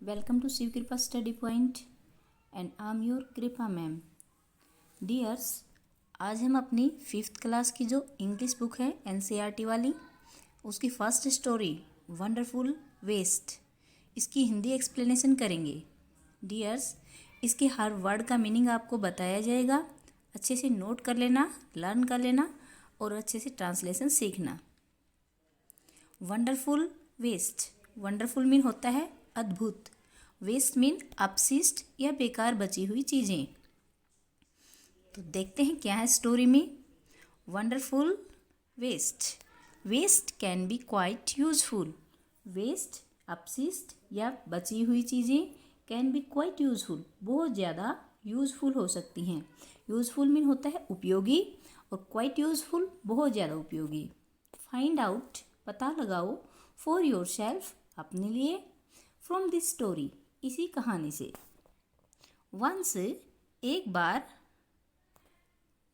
Welcome to Shiv Kripa Study Point and I'm your कृपा ma'am. Dears, आज हम अपनी 5th क्लास की जो इंग्लिश बुक है NCERT वाली, उसकी फर्स्ट स्टोरी वंडरफुल वेस्ट, इसकी हिंदी एक्सप्लेनेशन करेंगे। डियर्स, इसके हर वर्ड का मीनिंग आपको बताया जाएगा। अच्छे से नोट कर लेना, लर्न कर लेना और अच्छे से ट्रांसलेशन सीखना। वंडरफुल वेस्ट, वंडरफुल मीन होता है अद्भुत, वेस्ट मीन अपशिष्ट या बेकार बची हुई चीज़ें। तो देखते हैं क्या है स्टोरी में। Wonderful waste, waste can be quite useful. Waste अपशिष्ट या बची हुई चीज़ें कैन बी क्वाइट यूजफुल, बहुत ज़्यादा यूजफुल हो सकती हैं। यूजफुल मीन होता है उपयोगी और क्वाइट यूजफुल बहुत ज़्यादा उपयोगी। फाइंड आउट, पता लगाओ, फॉर योर सेल्फ, अपने लिए, फ्रॉम दिस स्टोरी, इसी कहानी से। वंस, एक बार,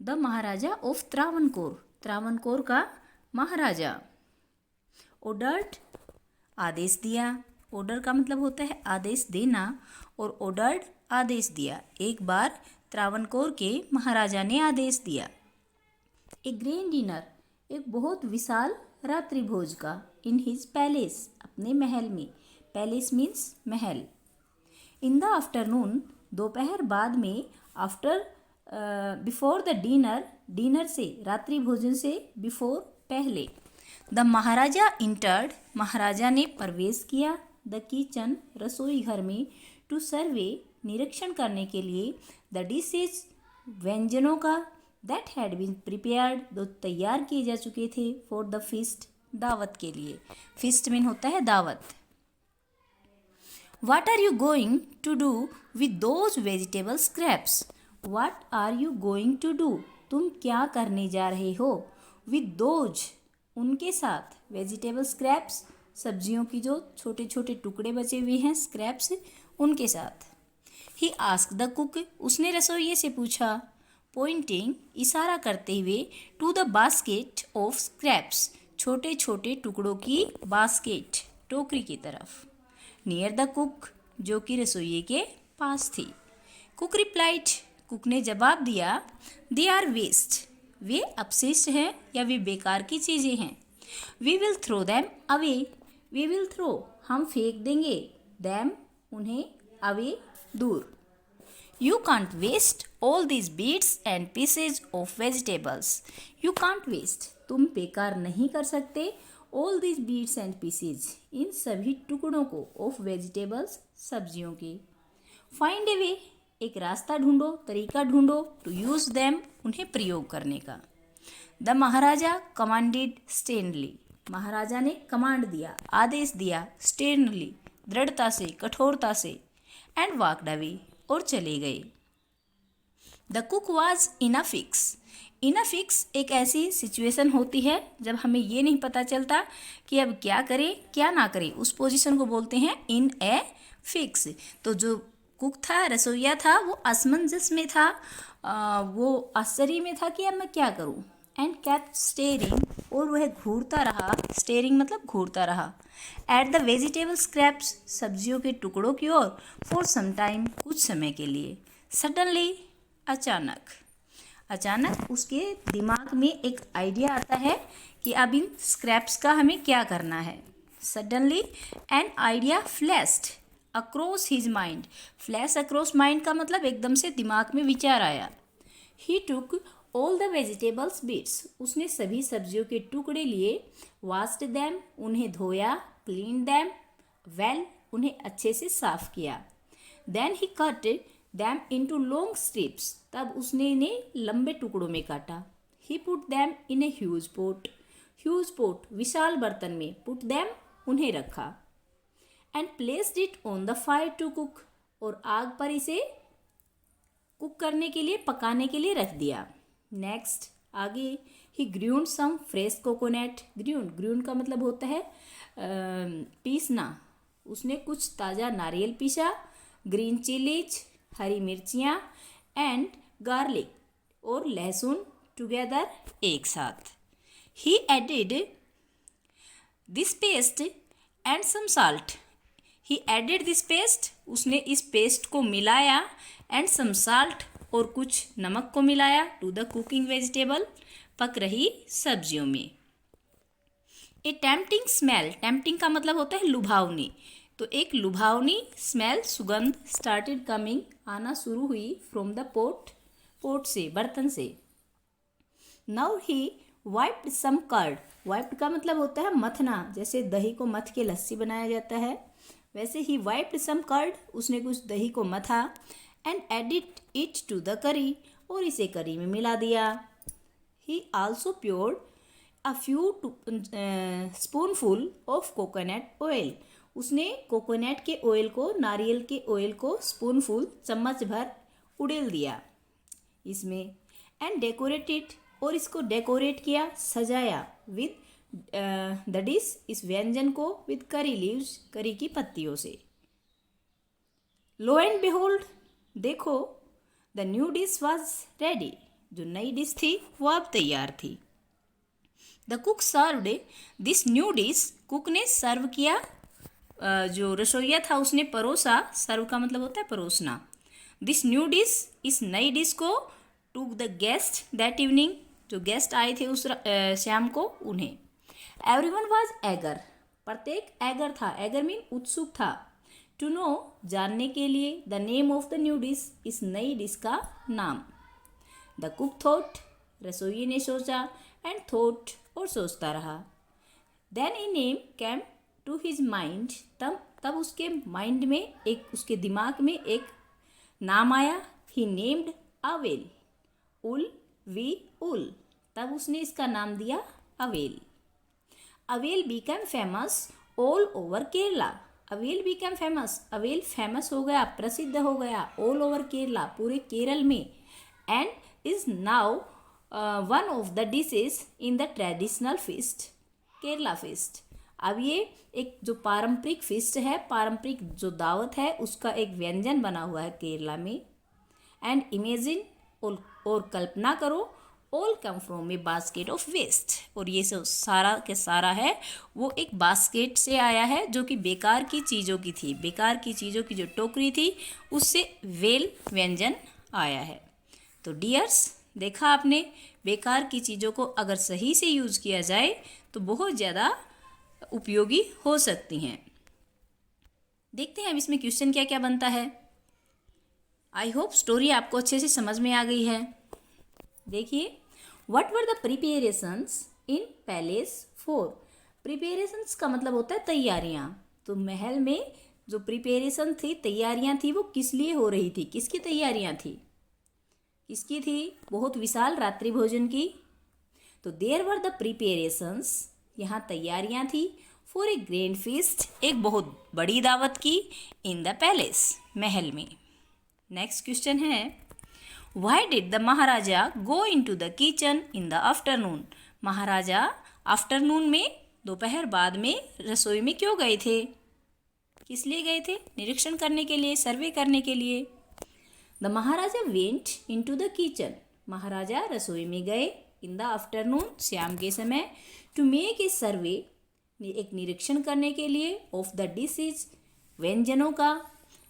द महाराजा ऑफ त्रावणकोर, त्रावणकोर का महाराजा, ऑर्डर्ड, आदेश दिया। ऑर्डर का मतलब होता है आदेश देना और ऑर्डर्ड आदेश दिया। एक बार त्रावणकोर के महाराजा ने आदेश दिया। ए ग्रैंड डिनर, एक बहुत विशाल रात्रि भोज का, इन हिज पैलेस, अपने महल में। Palace means Mahal. In the afternoon, दोपहर बाद में, after before the dinner, dinner से, रात्रि भोजन से बिफोर, पहले। द महाराजा इंटर्ड, महाराजा ने प्रवेश किया। द किचन, रसोई घर में। टू सर्वे, निरीक्षण करने के लिए। द डिशेज, व्यंजनों का। दैट हैड बीन प्रिपेयर्ड, जो तैयार किए जा चुके थे। फॉर द फीस्ट, दावत के लिए। फीस्ट मीन होता है दावत। What are you going to do with those vegetable scraps? What are you going to do? तुम क्या करने जा रहे हो? With those, उनके साथ। Vegetable scraps, सब्जियों की जो छोटे छोटे टुकड़े बचे हुए हैं, scraps, उनके साथ। He asked the cook, उसने रसोइये से पूछा। Pointing, इशारा करते हुए। To the basket of scraps, छोटे छोटे टुकड़ों की बास्केट, टोकरी की तरफ। नियर द कुक, जो कि रसोइये के पास थी। कुक रिप्लाइड, कुक ने जवाब दिया। दे आर वेस्ट, वे अपशिष्ट हैं या वे बेकार की चीज़ें हैं। We will throw them away, we will throw, हम फेंक देंगे। दैम, उन्हें, अवे, दूर। You can't waste all this bits and pieces of vegetables, you can't waste, तुम बेकार नहीं कर सकते। All this bits and pieces, इन सभी टुकड़ों को, ऑफ वेजिटेबल्स, सब्जियों के। फाइंड ए वे, एक रास्ता ढूंढो, तरीका ढूंढो। टू यूज दैम, उन्हें प्रयोग करने का। द महाराजा कमांडेड स्टेनली, महाराजा ने कमांड दिया, आदेश दिया। स्टेनली, दृढ़ता से, कठोरता से। एंड वॉकड अवे, और चले गए। The cook was in a fix, in a fix एक ऐसी सिचुएशन होती है जब हमें ये नहीं पता चलता कि अब क्या करें क्या ना करें, उस पोजीशन को बोलते हैं इन ए फिक्स। तो जो कुक था, रसोइया था, वो असमंजस में था, वो आश्चर्य में था कि अब मैं क्या करूं। एंड केप्ट स्टेरिंग, और वह घूरता रहा। स्टेरिंग मतलब घूरता रहा। एट द वेजिटेबल स्क्रैप्स, सब्जियों के टुकड़ों की ओर। फॉर सम टाइम, कुछ समय के लिए। सडनली, अचानक, अचानक उसके दिमाग में एक आइडिया आता है कि अब इन स्क्रैप्स का हमें क्या करना है। Suddenly an idea flashed across his mind, flash across mind का मतलब एकदम से दिमाग में विचार आया। He took all the vegetables bits, उसने सभी सब्जियों के टुकड़े लिए। वाश्ड दैम, उन्हें धोया। क्लीन दैम वेल, उन्हें अच्छे से साफ किया। Then he cut them into long strips, तब उसने इन्हें लंबे टुकड़ों में काटा। He put them in a huge pot, huge pot विशाल बर्तन में। पुट दैम, उन्हें रखा। And placed it on the fire to cook, और आग पर इसे कुक करने के लिए, पकाने के लिए रख दिया। नेक्स्ट, आगे, ही ग्र्यूंड सम फ्रेश कोकोनट, ग्र्यूंड, ग्र्यूंड का मतलब होता है पीसना। उसने कुछ ताज़ा नारियल पीसा। ग्रीन चिलीज, हरी मिर्चियाँ। एंड गार्लिक, और लहसुन, टुगेदर, एक साथ। He added this paste and some salt, he added this paste, उसने इस पेस्ट को मिलाया, एंड सम साल्ट, और कुछ नमक को मिलाया, टू द कुकिंग वेजिटेबल, पक रही सब्जियों में। ए टेम्पटिंग स्मेल, टेम्पटिंग का मतलब होता है लुभावनी, तो एक लुभावनी स्मेल, सुगंध, स्टार्टेड कमिंग, आना शुरू हुई, फ्रॉम द पोट, पोट से, बर्तन से। Now he wiped some curd, wiped का मतलब होता है मथना, जैसे दही को मथ के लस्सी बनाया जाता है, वैसे ही वाइप्ड सम कर्ड, उसने कुछ दही को मथा, and added it to the curry, और इसे करी में मिला दिया। He also pureed a few spoonful of coconut oil, उसने कोकोनट के ऑयल को, नारियल के ऑयल को स्पूनफुल, चम्मच भर उड़ेल दिया इसमें, एंड डेकोरेटेड, और इसको डेकोरेट किया, सजाया, विद द डिश, इस व्यंजन को, विद करी लीव्स, करी की पत्तियों से। लो एंड बिहोल्ड, देखो, the new dish was ready, जो नई डिश थी वो अब तैयार थी। The cook served this new dish, cook ने सर्व किया, जो रसोइया था उसने परोसा, सर्व का मतलब होता है परोसना। दिस न्यू डिश, इस नई डिश को, took the guest that evening, जो गेस्ट आए थे उस शाम को, उन्हें। एवरीवन वाज एगर, प्रत्येक एगर था, एगर मीन उत्सुक था, टू नो, जानने के लिए, the name of the new dish, इस नई डिश का नाम। द कुक थॉट, रसोइये ने सोचा, एंड थॉट, और सोचता रहा। Then a name came to his mind, तब उसके माइंड में, एक उसके दिमाग में एक नाम आया। ही नेम्ड अ व्हेल, उल, वी, उल, तब उसने इसका नाम दिया avial. Avial become famous all over Kerala, avial become famous, avial फेमस हो गया, प्रसिद्ध हो गया, ऑल ओवर केरला, पूरे केरल में, and is now one of the dishes in the traditional feast, Kerala feast. अब ये एक जो पारंपरिक फीस्ट है, पारंपरिक जो दावत है, उसका एक व्यंजन बना हुआ है केरला में। एंड इमेजिन, और कल्पना करो, all come from a basket of waste, और ये सब सारा के सारा है वो एक बास्केट से आया है, जो कि बेकार की चीज़ों की थी, बेकार की चीज़ों की जो टोकरी थी उससे वेल व्यंजन आया है। तो डियर्स, देखा आपने, बेकार की चीज़ों को अगर सही से यूज़ किया जाए तो बहुत ज़्यादा उपयोगी हो सकती हैं। देखते हैं अब इसमें क्वेश्चन क्या क्या बनता है। आई होप स्टोरी आपको अच्छे से समझ में आ गई है। देखिए, what were the प्रिपेरेशंस in palace for, प्रिपेरेशंस का मतलब होता है तैयारियां, तो महल में जो प्रिपेरेशन थी, तैयारियां थी, वो किस लिए हो रही थी, किसकी तैयारियां थी, किसकी थी, बहुत विशाल रात्रि भोजन की। तो देयर वर द प्रिपेरेशंस, यहाँ तैयारियां थी, फॉर ए ग्रैंड फीस्ट, एक बहुत बड़ी दावत की, इन द पैलेस, महल में। नेक्स्ट क्वेश्चन है, why did the maharaja go in to the kitchen in the afternoon, maharaja afternoon में, दोपहर बाद में, रसोई में क्यों गए थे, किस लिए गए थे, निरीक्षण करने के लिए, सर्वे करने के लिए। The Maharaja went in to the kitchen, Maharaja रसोई में गए, इन द आफ्टरनून, शाम के समय, टू मेक ए सर्वे, एक निरीक्षण करने के लिए, ऑफ द डिशेज, व्यंजनों का,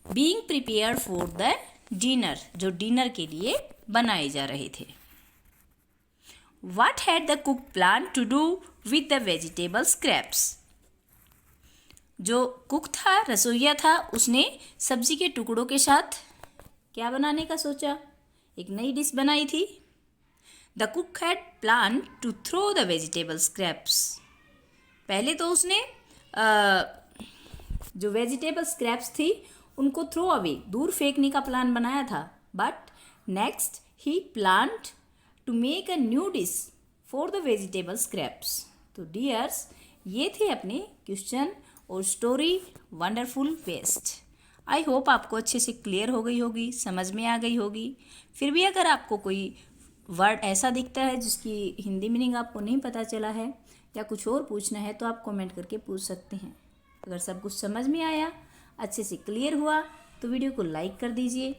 being prepared for the dinner, जो डिनर के लिए बनाए जा रहे थे। What had the cook plan to do with the vegetable scraps, जो कुक था, रसोइया था, उसने सब्जी के टुकड़ों के साथ क्या बनाने का सोचा, एक नई डिश बनाई थी। The cook had plan to throw the vegetable scraps, पहले तो उसने जो वेजिटेबल स्क्रैप्स थी उनको थ्रो अवे, दूर फेंकने का प्लान बनाया था। But next he planned to make a new dish for the vegetable scraps. तो डियर्स, ये थे अपने क्वेश्चन और story wonderful waste. I hope आपको अच्छे से क्लियर हो गई होगी, समझ में आ गई होगी। फिर भी अगर आपको कोई वर्ड ऐसा दिखता है जिसकी हिंदी मीनिंग आपको नहीं पता चला है या कुछ और पूछना है, तो आप कमेंट करके पूछ सकते हैं। अगर सब कुछ समझ में आया, अच्छे से क्लियर हुआ, तो वीडियो को लाइक कर दीजिए।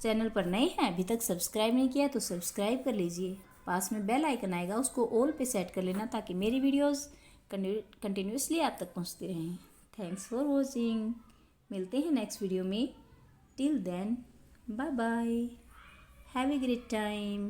चैनल पर नए हैं, अभी तक सब्सक्राइब नहीं किया तो सब्सक्राइब कर लीजिए। पास में बेल आइकन आएगा, उसको ऑल पे सेट कर लेना ताकि मेरी वीडियोस कंटिन्यूसली आप तक पहुंचती रहें। Thanks for watching. मिलते हैं नेक्स्ट वीडियो में। Till then bye bye, have a great time.